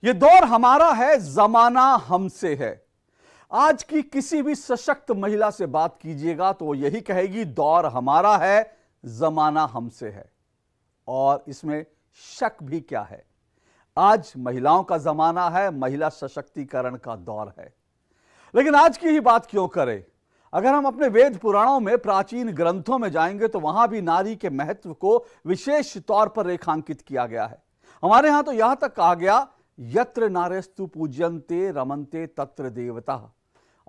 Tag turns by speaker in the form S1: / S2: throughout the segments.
S1: ये दौर हमारा है, जमाना हमसे है। आज की किसी भी सशक्त महिला से बात कीजिएगा तो वो यही कहेगी, दौर हमारा है, जमाना हमसे है। और इसमें शक भी क्या है, आज महिलाओं का जमाना है, महिला सशक्तिकरण का दौर है। लेकिन आज की ही बात क्यों करें? अगर हम अपने वेद पुराणों में, प्राचीन ग्रंथों में जाएंगे तो वहां भी नारी के महत्व को विशेष तौर पर रेखांकित किया गया है। हमारे यहां तो यहां तक कहा गया, यत्र नारेस्तु पूज्यन्ते रमन्ते तत्र देवता,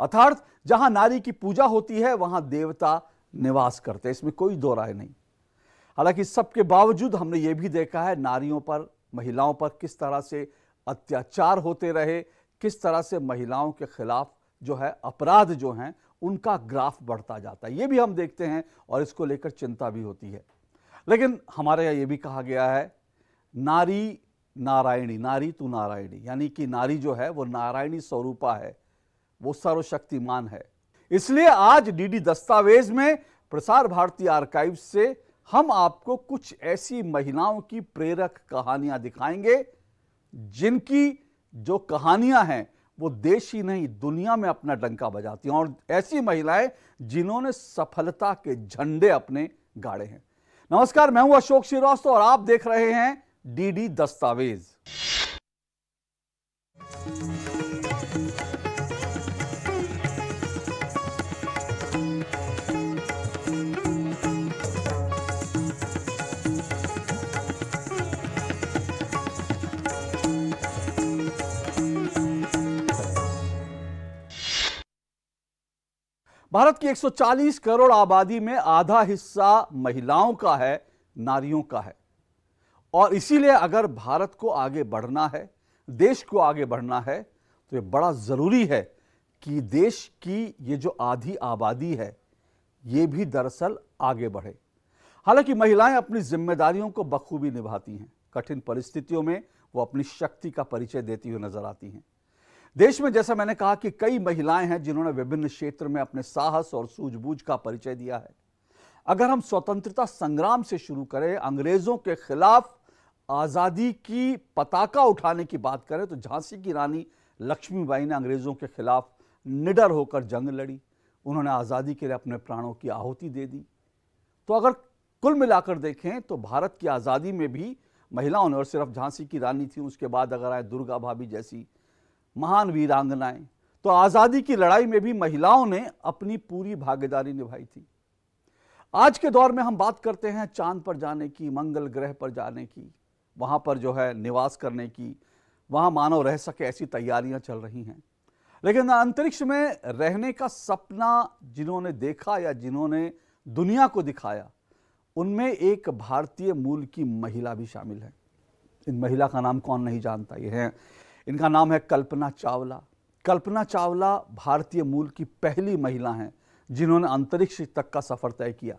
S1: अर्थात जहां नारी की पूजा होती है वहां देवता निवास करते हैं। इसमें कोई दो राय नहीं। हालांकि सबके बावजूद हमने ये भी देखा है, नारियों पर, महिलाओं पर किस तरह से अत्याचार होते रहे, किस तरह से महिलाओं के खिलाफ जो है अपराध जो हैं उनका ग्राफ बढ़ता जाता है। ये भी हम देखते हैं और इसको लेकर चिंता भी होती है। लेकिन हमारे यहाँ ये भी कहा गया है, नारी नारायणी, नारी तू नारायणी, यानी कि नारी जो है वो नारायणी स्वरूपा है, वो सर्वशक्तिमान है। इसलिए आज डीडी दस्तावेज में, प्रसार भारती आर्काइव से हम आपको कुछ ऐसी महिलाओं की प्रेरक कहानियां दिखाएंगे जिनकी जो कहानियां हैं वो देश ही नहीं दुनिया में अपना डंका बजाती हैं, और ऐसी महिलाएं जिन्होंने सफलता के झंडे अपने गाड़े हैं। नमस्कार, मैं हूं अशोक श्रीवास्तव और आप देख रहे हैं डीडी दस्तावेज। भारत की 140 करोड़ आबादी में आधा हिस्सा महिलाओं का है, नारियों का है। और इसीलिए अगर भारत को आगे बढ़ना है, देश को आगे बढ़ना है, तो ये बड़ा जरूरी है कि देश की ये जो आधी आबादी है ये भी दरअसल आगे बढ़े। हालांकि महिलाएं अपनी जिम्मेदारियों को बखूबी निभाती हैं। कठिन परिस्थितियों में वो अपनी शक्ति का परिचय देती हुई नजर आती हैं। देश में, जैसा मैंने कहा, कि कई महिलाएं हैं जिन्होंने विभिन्न क्षेत्र में अपने साहस और सूझबूझ का परिचय दिया है। अगर हम स्वतंत्रता संग्राम से शुरू करें, अंग्रेजों के खिलाफ आजादी की पताका उठाने की बात करें तो झांसी की रानी लक्ष्मीबाई ने अंग्रेजों के खिलाफ निडर होकर जंग लड़ी। उन्होंने आजादी के लिए अपने प्राणों की आहुति दे दी। तो अगर कुल मिलाकर देखें तो भारत की आजादी में भी महिलाओं ने, और सिर्फ झांसी की रानी थी, उसके बाद अगर आए दुर्गा भाभी जैसी महान वीरांगनाएं, तो आजादी की लड़ाई में भी महिलाओं ने अपनी पूरी भागीदारी निभाई थी। आज के दौर में हम बात करते हैं चांद पर जाने की, मंगल ग्रह पर जाने की, वहां पर जो है निवास करने की, वहां मानव रह सके ऐसी तैयारियां चल रही हैं। लेकिन अंतरिक्ष में रहने का सपना जिन्होंने देखा या जिन्होंने दुनिया को दिखाया, उनमें एक भारतीय मूल की महिला भी शामिल है। इन महिला का नाम कौन नहीं जानता, ये है, इनका नाम है कल्पना चावला। कल्पना चावला भारतीय मूल की पहली महिला हैं जिन्होंने अंतरिक्ष तक का सफर तय किया।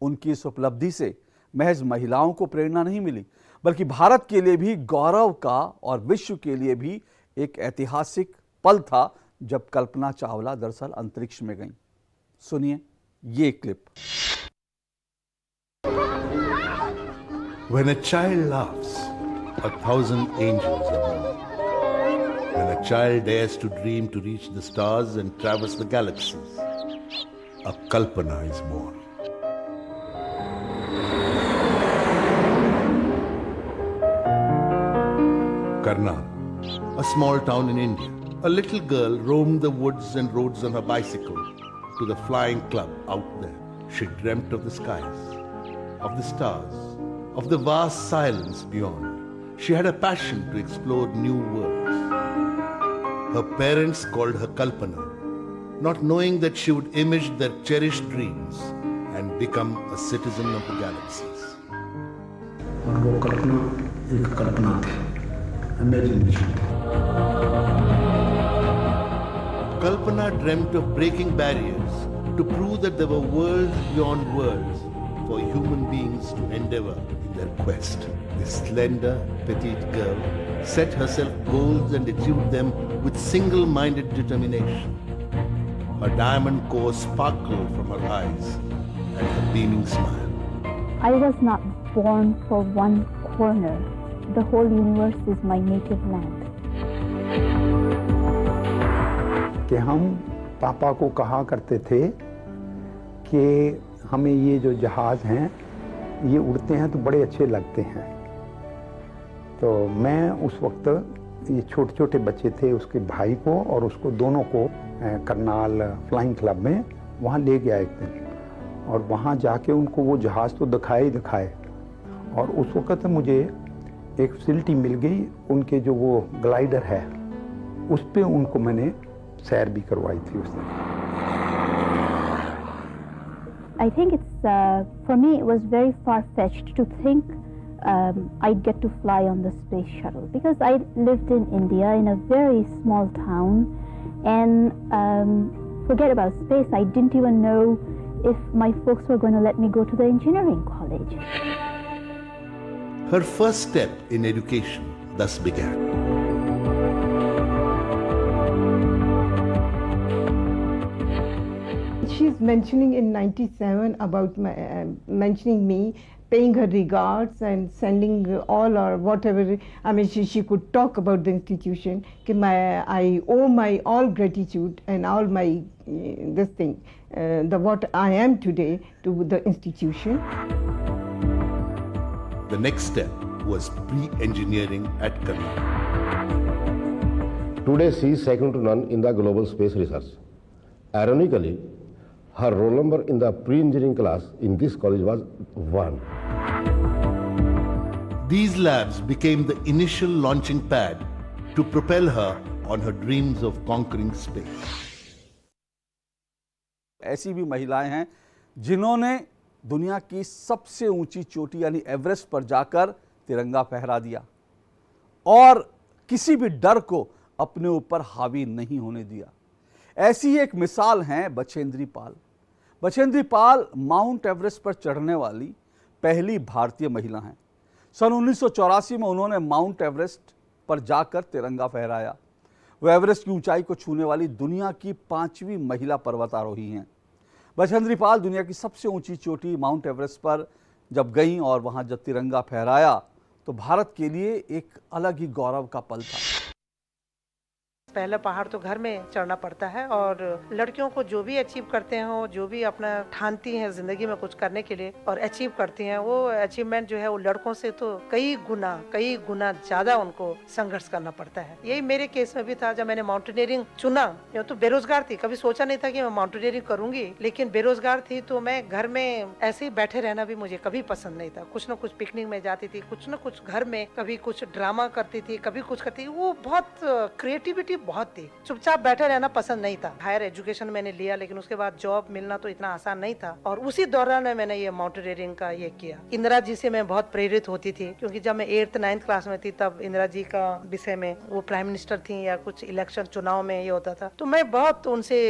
S1: उनकी इस उपलब्धि से महज महिलाओं को प्रेरणा नहीं मिली, बल्कि भारत के लिए भी गौरव का और विश्व के लिए भी एक ऐतिहासिक पल था जब कल्पना चावला दरअसल अंतरिक्ष में गईं। सुनिए ये clip.
S2: When a child laughs, 1,000 angels are born. When a child dares to dream to reach the stars and traverse the galaxies, a Kalpana is born. Karnal, a small town in India. A little girl roamed the woods and roads on her bicycle to the flying club out there. She dreamt of the skies, of the stars, of the vast silence beyond. She had a passion to explore new worlds. Her parents called her Kalpana, not knowing that she would image their cherished dreams and become a citizen of the galaxies.
S3: और वो कल्पना एक कल्पना थी, imagination थी।
S2: Kalpana dreamt of breaking barriers to prove that there were worlds beyond worlds for human beings to endeavor in their quest. This slender, petite girl set herself goals and achieved them with single-minded determination. Her diamond core sparkled from her eyes and her beaming smile.
S4: I was not born for one corner. The whole universe is my native land.
S3: कि हम पापा को कहा करते थे कि हमें ये जो जहाज़ हैं ये उड़ते हैं तो बड़े अच्छे लगते हैं। तो मैं उस वक्त ये छोटे छोटे बच्चे थे, उसके भाई को और उसको दोनों को करनाल फ्लाइंग क्लब में वहाँ ले गया एक दिन, और वहाँ जाके उनको वो जहाज़ तो दिखाए ही दिखाए। और उस वक्त मुझे एक फैसिलिटी मिल गई, उनके जो वो ग्लाइडर है उस पे उनको मैंने सैर भी करवाई थी उसने।
S4: I think it's, for me, it was very far-fetched to think I'd get to fly on the space shuttle, because I lived in India in a very small town, and forget about space, I didn't even know if my folks were going to let me go to the engineering college.
S2: Her first step in education thus began.
S5: She's mentioning in 97 about mentioning me, paying her regards and sending all or whatever. I mean, she could talk about the institution. I owe my all gratitude and all my this thing, the what I am today, to the institution.
S2: The next step was pre-engineering at Karnal.
S6: Today she is second to none in the global space research. Ironically, her roll number in the pre-engineering class in this college was 1.
S2: These labs became the initial launching pad to propel her on her dreams of conquering space.
S1: ऐसी भी महिलाएं हैं जिन्होंने दुनिया की सबसे ऊंची चोटी यानी एवरेस्ट पर जाकर तिरंगा फहरा दिया और किसी भी डर को अपने ऊपर हावी नहीं होने दिया। ऐसी ही एक मिसाल हैं बछेंद्री पाल। बछेंद्री पाल माउंट एवरेस्ट पर चढ़ने वाली पहली भारतीय महिला हैं। सन 1984 में उन्होंने माउंट एवरेस्ट पर जाकर तिरंगा फहराया। वो एवरेस्ट की ऊंचाई को छूने वाली दुनिया की 5वीं महिला पर्वतारोही हैं। बछेंद्री पाल दुनिया की सबसे ऊंची चोटी माउंट एवरेस्ट पर जब गईं और वहां जब तिरंगा फहराया तो भारत के लिए एक अलग ही गौरव का पल था।
S7: पहला पहाड़ तो घर में चढ़ना पड़ता है, और लड़कियों को जो भी अचीव करते हैं, जो भी अपना ठानती हैं जिंदगी में कुछ करने के लिए और अचीव करती हैं, वो अचीवमेंट जो है वो लड़कों से तो कई गुना ज्यादा उनको संघर्ष करना पड़ता है। यही मेरे केस में भी था। जब मैंने माउंटेनियरिंग चुना, तो बेरोजगार थी, कभी सोचा नहीं था कि मैं माउंटेनियरिंग करूंगी, लेकिन बेरोजगार थी तो मैं घर में ऐसे ही बैठे रहना भी मुझे कभी पसंद नहीं था। कुछ न कुछ पिकनिक में जाती थी, कुछ न कुछ घर में, कभी कुछ ड्रामा करती थी, कभी कुछ करती थी। वो बहुत क्रिएटिविटी बहुत थी। चुपचाप बैठे रहना पसंद नहीं था। हायर एजुकेशन मैंने लिया, लेकिन उसके बाद जॉब मिलना तो इतना आसान नहीं था, और उसी दौरान मैंने ये माउंटेनियरिंग का ये किया। इंदिरा जी से मैं बहुत प्रेरित होती थी, क्योंकि जब मैं 8th 9th क्लास में थी तब इंदिरा जी का विषय में, वो प्राइम मिनिस्टर थी या कुछ इलेक्शन चुनाव में ये होता था, तो मैं बहुत उनसे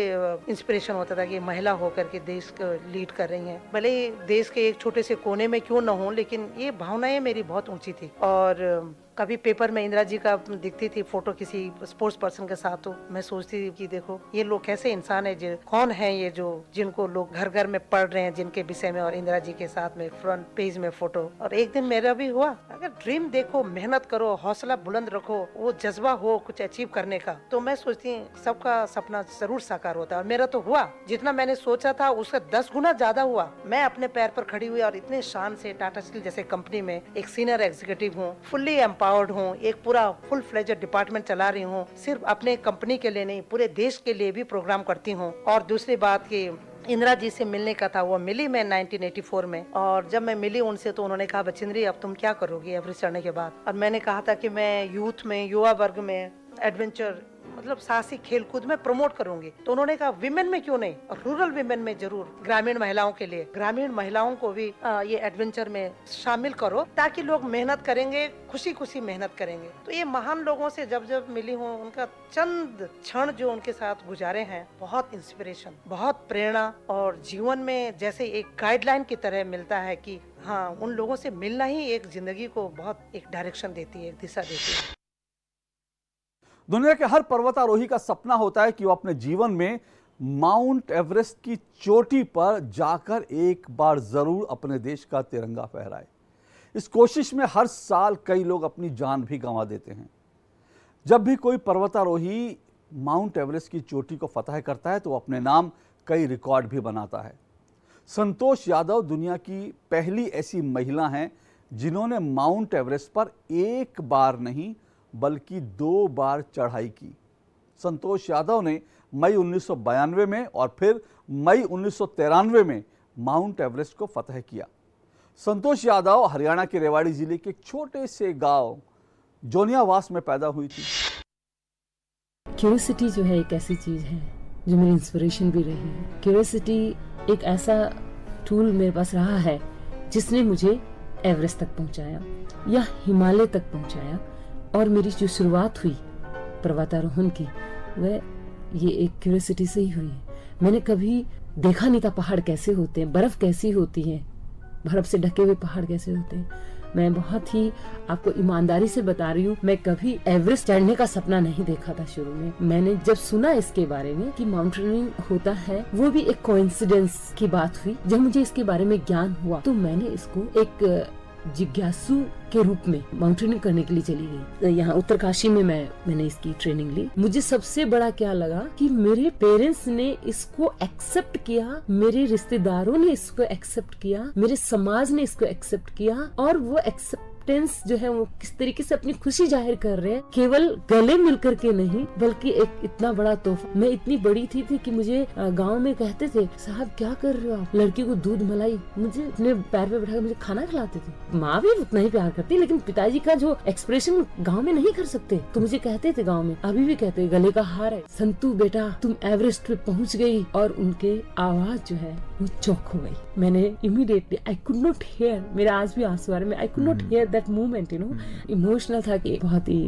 S7: इंस्पिरेशन होता था कि महिला होकर के देश को लीड कर रही है। भले ही देश के एक छोटे से कोने में क्यों न हो, लेकिन ये भावनाएं मेरी बहुत ऊंची थी। और कभी पेपर में इंदिरा जी का दिखती थी फोटो किसी स्पोर्ट्स पर्सन के साथ, तो मैं सोचती थी कि देखो ये लोग कैसे इंसान है, जो कौन है ये जो जिनको लोग घर घर में पढ़ रहे हैं जिनके विषय में, और इंदिरा जी के साथ में फ्रंट पेज में फोटो। और एक दिन मेरा भी हुआ। अगर ड्रीम देखो, मेहनत करो, हौसला बुलंद रखो, वो जज्बा हो कुछ अचीव करने का, तो मैं सोचती हूँ सबका सपना जरूर साकार होता है। और मेरा तो हुआ, जितना मैंने सोचा था उससे 10 गुना ज्यादा हुआ। मैं अपने पैर पर खड़ी हुई और इतने शान से टाटा स्टील जैसे कंपनी में एक सीनियर एग्जीक्यूटिव हूँ, फुल्ली एम्पावर्ड हूँ, एक पूरा फुल फ्लेजेड डिपार्टमेंट चला रही हूँ। सिर्फ अपने कंपनी के लिए नहीं, पूरे देश के लिए भी प्रोग्राम करती हूँ। और दूसरी बात की इंदिरा जी से मिलने का था, वो मिली मैं 1984 में, और जब मैं मिली उनसे तो उन्होंने कहा बछेंद्री अब तुम क्या करोगी एवरेस्ट चढ़ने के बाद। और मैंने कहा था कि मैं यूथ में, युवा वर्ग में एडवेंचर मतलब साहसिक खेलकूद में प्रमोट करूंगी। तो उन्होंने कहा विमेन में क्यों नहीं, रूरल विमेन में जरूर, ग्रामीण महिलाओं के लिए, ग्रामीण महिलाओं को भी ये एडवेंचर में शामिल करो, ताकि लोग मेहनत करेंगे, खुशी खुशी मेहनत करेंगे। तो ये महान लोगों से जब जब मिली हूँ, उनका चंद क्षण जो उनके साथ गुजारे हैं, बहुत इंस्पिरेशन, बहुत प्रेरणा, और जीवन में जैसे एक गाइडलाइन की तरह मिलता है कि हाँ, उन लोगों से मिलना ही एक जिंदगी को बहुत एक डायरेक्शन देती है, एक दिशा देती है।
S1: दुनिया के हर पर्वतारोही का सपना होता है कि वो अपने जीवन में माउंट एवरेस्ट की चोटी पर जाकर एक बार जरूर अपने देश का तिरंगा फहराए। इस कोशिश में हर साल कई लोग अपनी जान भी गंवा देते हैं। जब भी कोई पर्वतारोही माउंट एवरेस्ट की चोटी को फतह करता है तो वो अपने नाम कई रिकॉर्ड भी बनाता है। संतोष यादव दुनिया की पहली ऐसी महिला हैं जिन्होंने माउंट एवरेस्ट पर एक बार नहीं बल्कि 2 बार चढ़ाई की। संतोष यादव ने मई 1992 में और फिर मई 1993 में माउंट एवरेस्ट को फतह किया। संतोष यादव हरियाणा के रेवाड़ी जिले के एक छोटे से गांव जोनियावास में पैदा हुई थी।
S8: क्यूरियोसिटी जो है एक ऐसी चीज है जो मेरी इंस्पिरेशन भी रही है। क्यूरियोसिटी एक ऐसा टूल मेरे पास रहा है जिसने मुझे एवरेस्ट तक पहुंचाया या हिमालय तक पहुंचाया। और मेरी जो शुरुआत हुई पर्वतारोहण की वह ये एक क्यूरियोसिटी से ही हुई है। मैंने कभी देखा नहीं था पहाड़ कैसे होते हैं, बर्फ कैसी होती है, बर्फ से ढके हुए पहाड़ कैसे होते हैं। मैं बहुत ही आपको ईमानदारी से बता रही हूँ, मैं कभी एवरेस्ट चढ़ने का सपना नहीं देखा था शुरू में। मैंने जब सुना इसके बारे में कि माउंटेनियरिंग होता है, वो भी एक कोइंसिडेंस की बात हुई। जब मुझे इसके बारे में ज्ञान हुआ तो मैंने इसको एक जिज्ञासु के रूप में माउंटेनियरिंग करने के लिए चली गई। यहाँ उत्तरकाशी में मैंने इसकी ट्रेनिंग ली। मुझे सबसे बड़ा क्या लगा कि मेरे पेरेंट्स ने इसको एक्सेप्ट किया, मेरे रिश्तेदारों ने इसको एक्सेप्ट किया, मेरे समाज ने इसको एक्सेप्ट किया। और वो एक्सेप्टेंस जो है वो किस तरीके से अपनी खुशी जाहिर कर रहे हैं, केवल गले मिलकर के नहीं बल्कि एक इतना बड़ा तोहफा। मैं इतनी बड़ी थी कि मुझे गांव में कहते थे, साहब क्या कर रहे हो आप, लड़की को दूध मलाई। मुझे अपने पैर पे बैठा मुझे खाना खिलाते थे। माँ भी उतना ही प्यार करती, लेकिन पिताजी का जो एक्सप्रेशन गाँव में नहीं कर सकते, तो मुझे कहते थे गाँव में, अभी भी कहते गले का हार है, संतू बेटा तुम एवरेस्ट पे पहुँच गई। और उनके आवाज जो है वो चौक हो गई। मैंने immediately I could not here, मेरे आज भी आंसू आ रहे, मैं I could not here that moment, you know. Emotional था कि बहुत ही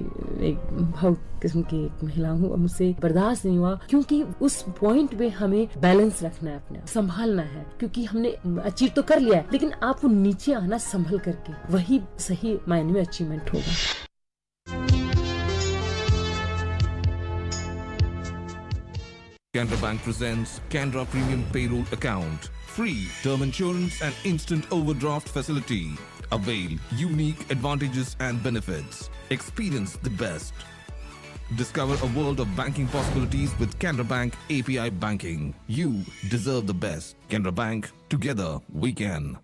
S8: एक भावुक किस्म की एक महिला हूँ और मुझसे बर्दाश्त नहीं हुआ, क्योंकि उस पॉइंट पे हमें बैलेंस रखना है, अपने संभालना है। क्योंकि हमने अचीव तो कर लिया है, लेकिन आप वो नीचे आना संभल करके, वही सही मायने में अचीवमेंट होगा।
S9: Canara Bank presents Canara Premium Payroll Account. Free term insurance and instant overdraft facility. Avail unique advantages and benefits. Experience the best. Discover a world of banking possibilities with Canara Bank API Banking. You deserve the best. Canara Bank, together we can.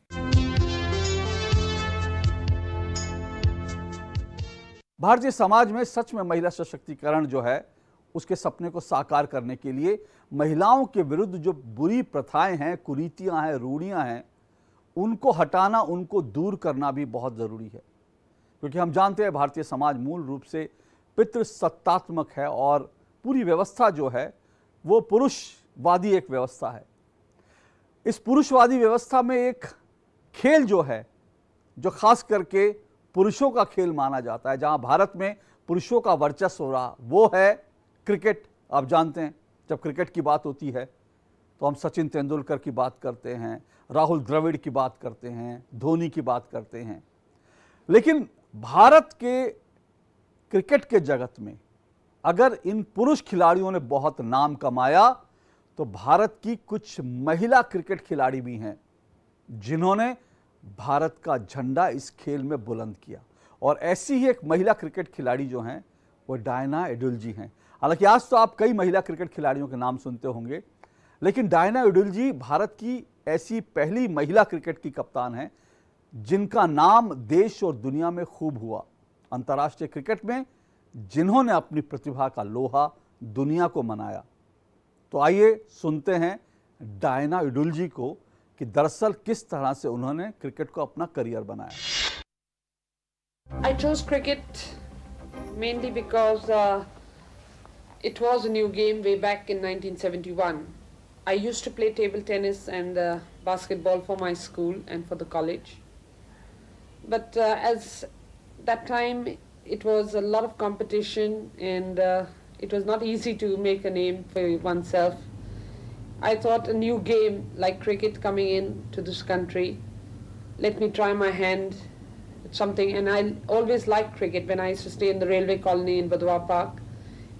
S1: Bharatiya Samaj में सच में महिला सशक्तिकरण जो है उसके सपने को साकार करने के लिए महिलाओं के विरुद्ध जो बुरी प्रथाएं हैं, कुरीतियां हैं, रूढ़ियां हैं, उनको हटाना, उनको दूर करना भी बहुत ज़रूरी है। क्योंकि हम जानते हैं भारतीय समाज मूल रूप से पितृसत्तात्मक है और पूरी व्यवस्था जो है वो पुरुषवादी एक व्यवस्था है। इस पुरुषवादी व्यवस्था में एक खेल जो है, जो खास करके पुरुषों का खेल माना जाता है, जहां भारत में पुरुषों का वर्चस्व रहा, वो है क्रिकेट। आप जानते हैं जब क्रिकेट की बात होती है तो हम सचिन तेंदुलकर की बात करते हैं, राहुल द्रविड़ की बात करते हैं, धोनी की बात करते हैं। लेकिन भारत के क्रिकेट के जगत में अगर इन पुरुष खिलाड़ियों ने बहुत नाम कमाया तो भारत की कुछ महिला क्रिकेट खिलाड़ी भी हैं जिन्होंने भारत का झंडा इस खेल में बुलंद किया। और ऐसी ही एक महिला क्रिकेट खिलाड़ी जो हैं वो डायना एडुल्जी हैं। हालांकि आज तो आप कई महिला क्रिकेट खिलाड़ियों के नाम सुनते होंगे, लेकिन डायना एडुल्जी भारत की ऐसी पहली महिला क्रिकेट की कप्तान हैं जिनका नाम देश और दुनिया में खूब हुआ। अंतर्राष्ट्रीय क्रिकेट में जिन्होंने अपनी प्रतिभा का लोहा दुनिया को मनाया। तो आइए सुनते हैं डायना एडुल्जी को कि दरअसल किस तरह से उन्होंने क्रिकेट को अपना करियर बनाया।
S10: I chose cricket mainly because it was a new game way back in 1971. I used to play table tennis and basketball for my school and for the college. But as that time it was a lot of competition and it was not easy to make a name for oneself. I thought a new game like cricket coming in to this country, let me try my hand at something. And I always liked cricket. When I used to stay in the railway colony in Badwa Park,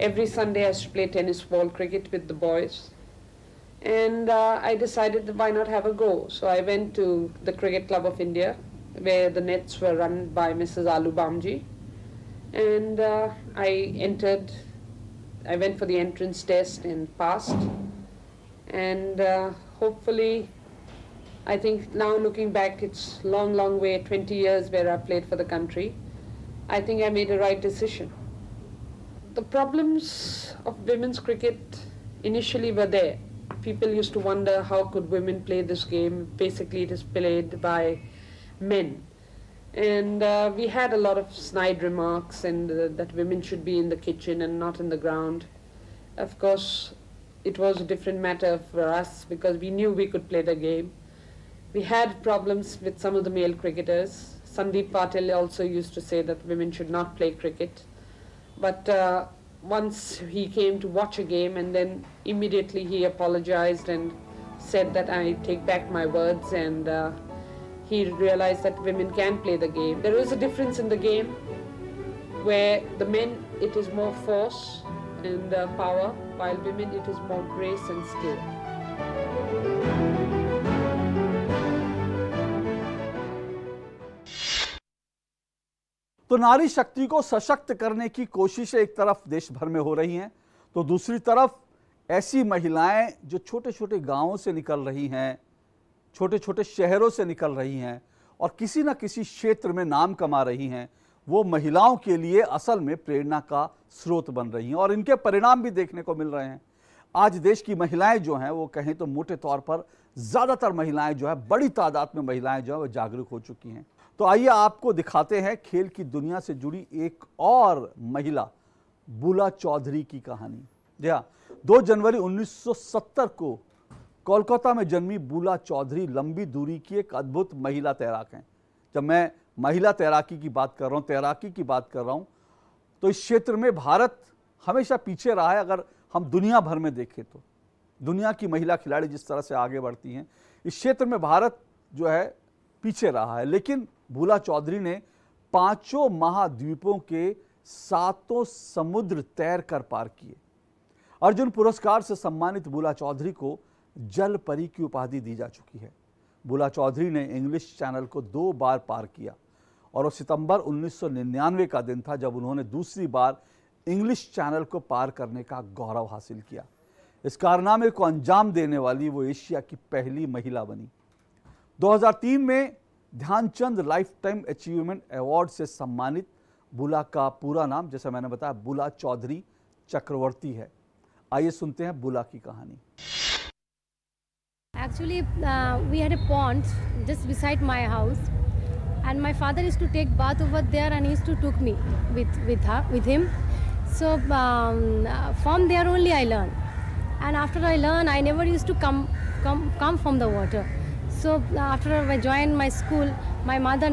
S10: every Sunday I used to play tennis ball cricket with the boys. And I decided that why not have a go. So I went to the Cricket Club of India where the nets were run by Mrs. Alu Bamji. And I entered I went for the entrance test and passed. And hopefully, I think now looking back, it's long, long way, 20 years where I played for the country. I think I made a right decision. The problems of women's cricket initially were there. People used to wonder how could women play this game. Basically, it is played by men. And we had a lot of snide remarks and that women should be in the kitchen and not in the ground. Of course, it was a different matter for us because we knew we could play the game. We had problems with some of the male cricketers. Sandeep Patel also used to say that women should not play cricket. But once he came to watch a game and then immediately he apologized and said that I take back my words, and he realized that women can play the game. There is a difference in the game where the men, it is more force and power, while women, it is more grace and skill.
S1: तो नारी शक्ति को सशक्त करने की कोशिशें एक तरफ देश भर में हो रही हैं, तो दूसरी तरफ ऐसी महिलाएं जो छोटे छोटे गांवों से निकल रही हैं, छोटे छोटे शहरों से निकल रही हैं और किसी न किसी क्षेत्र में नाम कमा रही हैं, वो महिलाओं के लिए असल में प्रेरणा का स्रोत बन रही हैं और इनके परिणाम भी देखने को मिल रहे हैं। आज देश की महिलाएं जो हैं वो कहें तो मोटे तौर पर ज़्यादातर महिलाएं जो है, बड़ी तादाद में महिलाएं जो है वो जागरूक हो चुकी हैं। तो आइए आपको दिखाते हैं खेल की दुनिया से जुड़ी एक और महिला, बुला चौधरी की कहानी। जी हाँ, 2 जनवरी 1970 को कोलकाता में जन्मी बुला चौधरी लंबी दूरी की एक अद्भुत महिला तैराक हैं। जब मैं महिला तैराकी की बात कर रहा हूँ, तो इस क्षेत्र में भारत हमेशा पीछे रहा है। अगर हम दुनिया भर में देखें तो दुनिया की महिला खिलाड़ी जिस तरह से आगे बढ़ती हैं, इस क्षेत्र में भारत जो है पीछे रहा है। लेकिन बुला चौधरी ने 5 महाद्वीपों के 7 समुद्र तैर कर पार किए। अर्जुन पुरस्कार से सम्मानित बुला चौधरी को जल परी की उपाधि दी जा चुकी है। बुला चौधरी ने इंग्लिश चैनल को 2 बार पार किया और वो सितंबर 1999 का दिन था जब उन्होंने दूसरी बार इंग्लिश चैनल को पार करने का गौरव हासिल किया। इस कारनामे को अंजाम देने वाली वो एशिया की पहली महिला बनी। 2003 में Dhyan Chand lifetime achievement award से सम्मानित बुला का पूरा नाम, जैसा मैंने बताया, बुला चौधरी चक्रवर्ती है। आइए सुनते हैं बुला की कहानी।
S11: Actually, we had a pond just beside my house, and my father used to take bath over there, and he used to took me with him. So from there only I learned, and after I learned, I never used to come from the water. So after I joined my school, my mother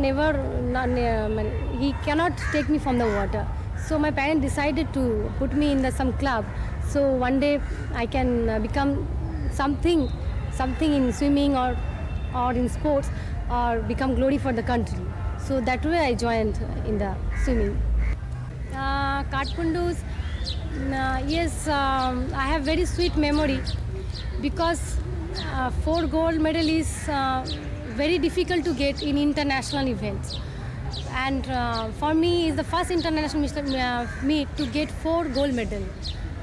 S11: he cannot take me from the water. So my parents decided to put me in some club. So one day I can become something in swimming or in sports, or become glory for the country. So that way I joined in the swimming. Kathmandu's, yes, I have very sweet memory because 4 gold medal is very difficult to get in international events. And for me, it's the first international meet to get 4 gold medal.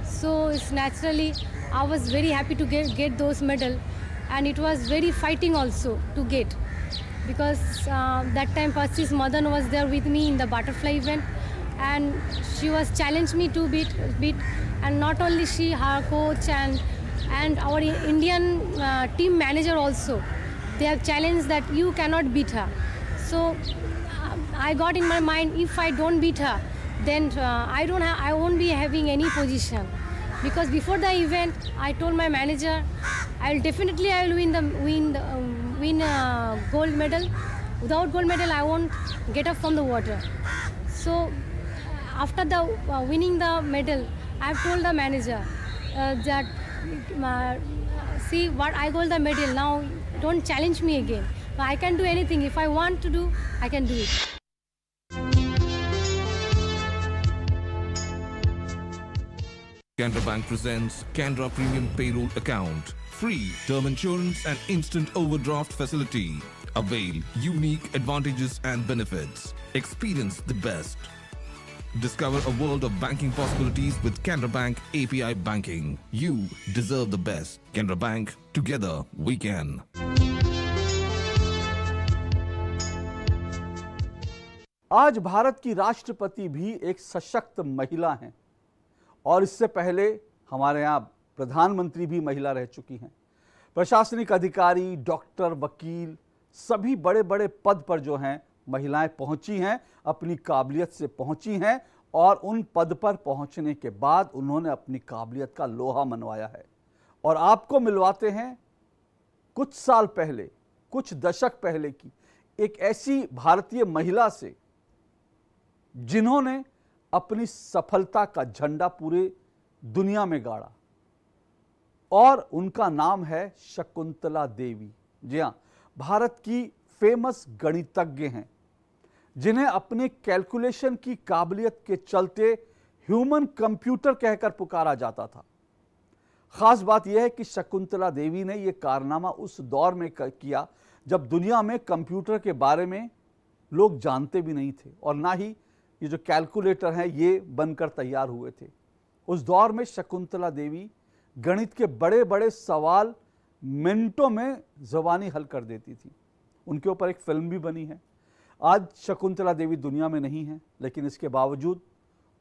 S11: So it's naturally, I was very happy to get those medal, and it was very fighting also to get, because that time Persis Madan was there with me in the butterfly event, and she was challenged me to beat, and not only she, her coach and our Indian team manager also, they have challenged that you cannot beat her. So I got in my mind, if I don't beat her, then I won't be having any position. Because before the event, I told my manager, I will win gold medal. Without gold medal, I won't get up from the water. So after the winning the medal, I have told the manager that see what I got the medal. Now don't challenge me again. I can do anything. If I want to do, I can do it.
S9: Canara Bank presents Canara Premium Payroll Account. Free term insurance and instant overdraft facility. Avail unique advantages and benefits. Experience the best. Discover a world of banking possibilities with Canara Bank API Banking. You deserve the best. Canara Bank, together we can.
S1: आज भारत की राष्ट्रपति भी एक सशक्त महिला हैं और इससे पहले हमारे यहाँ प्रधानमंत्री भी महिला रह चुकी हैं। प्रशासनिक अधिकारी, डॉक्टर, वकील, सभी बड़े बड़े पद पर जो हैं महिलाएं पहुंची हैं, अपनी काबिलियत से पहुंची हैं और उन पद पर पहुंचने के बाद उन्होंने अपनी काबिलियत का लोहा मनवाया है। और आपको मिलवाते हैं कुछ साल पहले, कुछ दशक पहले की एक ऐसी भारतीय महिला से जिन्होंने अपनी सफलता का झंडा पूरे दुनिया में गाड़ा और उनका नाम है शकुंतला देवी। जी हाँ, भारत की फेमस गणितज्ञ हैं जिन्हें अपने कैलकुलेशन की काबिलियत के चलते ह्यूमन कंप्यूटर कहकर पुकारा जाता था। खास बात यह है कि शकुंतला देवी ने यह कारनामा उस दौर में किया जब दुनिया में कंप्यूटर के बारे में लोग जानते भी नहीं थे और ना ही ये जो कैलकुलेटर हैं ये बनकर तैयार हुए थे। उस दौर में शकुंतला देवी गणित के बड़े बड़े सवाल मिनटों में ज़बानी हल कर देती थी। उनके ऊपर एक फिल्म भी बनी है। आज शकुंतला देवी दुनिया में नहीं है, लेकिन इसके बावजूद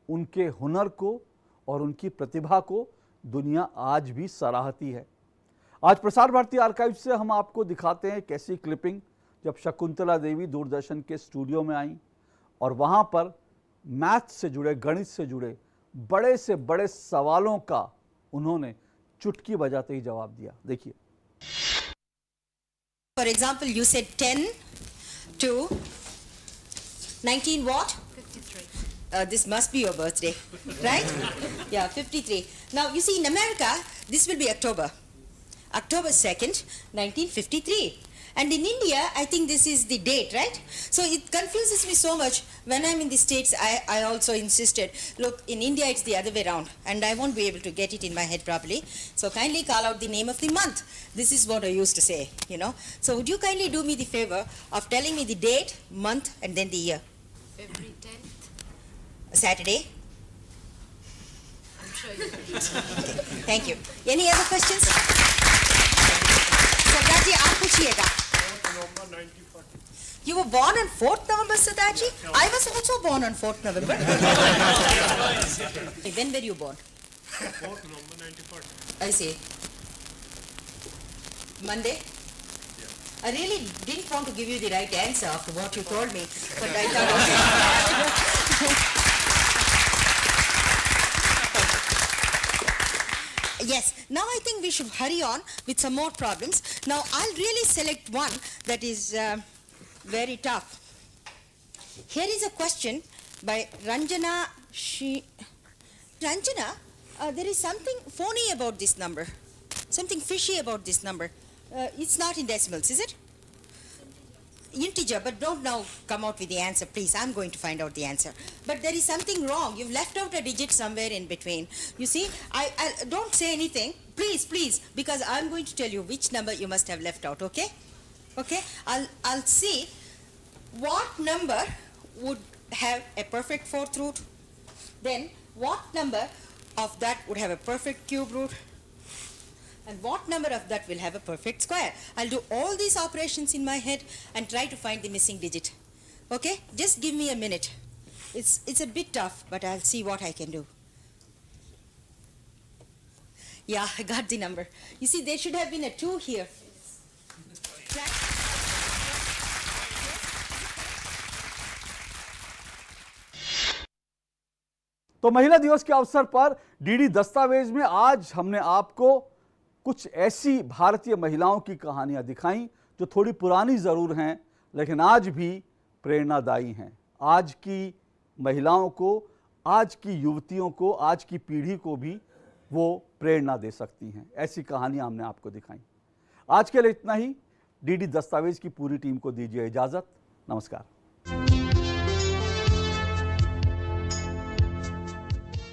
S1: उनके हुनर को और उनकी प्रतिभा को दुनिया आज भी सराहती है। आज प्रसार भारती आर्काइव से हम आपको दिखाते हैं एक ऐसी क्लिपिंग जब शकुंतला देवी दूरदर्शन के स्टूडियो में आई और वहाँ पर मैथ से जुड़े, गणित से जुड़े बड़े से बड़े सवालों का उन्होंने चुटकी बजाते ही जवाब दिया। देखिए।
S12: For example, you said 10 to 19 what? 53. This must be your birthday, right? Yeah, 53. Now, you see, in America, this will be October 2nd, 1953. And in India, I think this is the date, right? So it confuses me so much. When I'm in the States, I also insisted, look, in India, it's the other way around, and I won't be able to get it in my head properly. So kindly call out the name of the month. This is what I used to say, you know. So would you kindly do me the favor of telling me the date, month, and then the year?
S13: February 10th.
S12: Saturday?
S13: I'm sure you can.
S12: Okay, thank you. Any other questions? Sardarji, aap puchiyega. You were born on 4th November, Sardarji? I was also born on 4th November. When were you born?
S14: 4th November 1940.
S12: I see. Monday? I really didn't want to give you the right answer after what you told me, but I thought, okay. Yes, now I think we should hurry on with some more problems. Now I'll really select one that is very tough. Here is a question by Ranjana. Ranjana, there is something phony about this number, something fishy about this number. It's not in decimals, is it? Integer, but don't now come out with the answer, please. I'm going to find out the answer. But there is something wrong. You've left out a digit somewhere in between. You see, I don't say anything, please, because I'm going to tell you which number you must have left out, okay? Okay, I'll see what number would have a perfect fourth root, then what number of that would have a perfect cube root, and what number of that will have a perfect square. I'll do all these operations in my head and try to find the missing digit. Okay? Just give me a minute. It's a bit tough, but I'll see what I can do. Yeah, I got the number. You see, there should have been a 2 here.
S1: तो महिला दिवस के अवसर पर DD दस्तावेज में आज हमने आपको कुछ ऐसी भारतीय महिलाओं की कहानियां दिखाई जो थोड़ी पुरानी ज़रूर हैं, लेकिन आज भी प्रेरणादायी हैं। आज की महिलाओं को, आज की युवतियों को, आज की पीढ़ी को भी वो प्रेरणा दे सकती हैं। ऐसी कहानियां हमने आपको दिखाई। आज के लिए इतना ही। डीडी दस्तावेज की पूरी टीम को दीजिए इजाज़त। नमस्कार।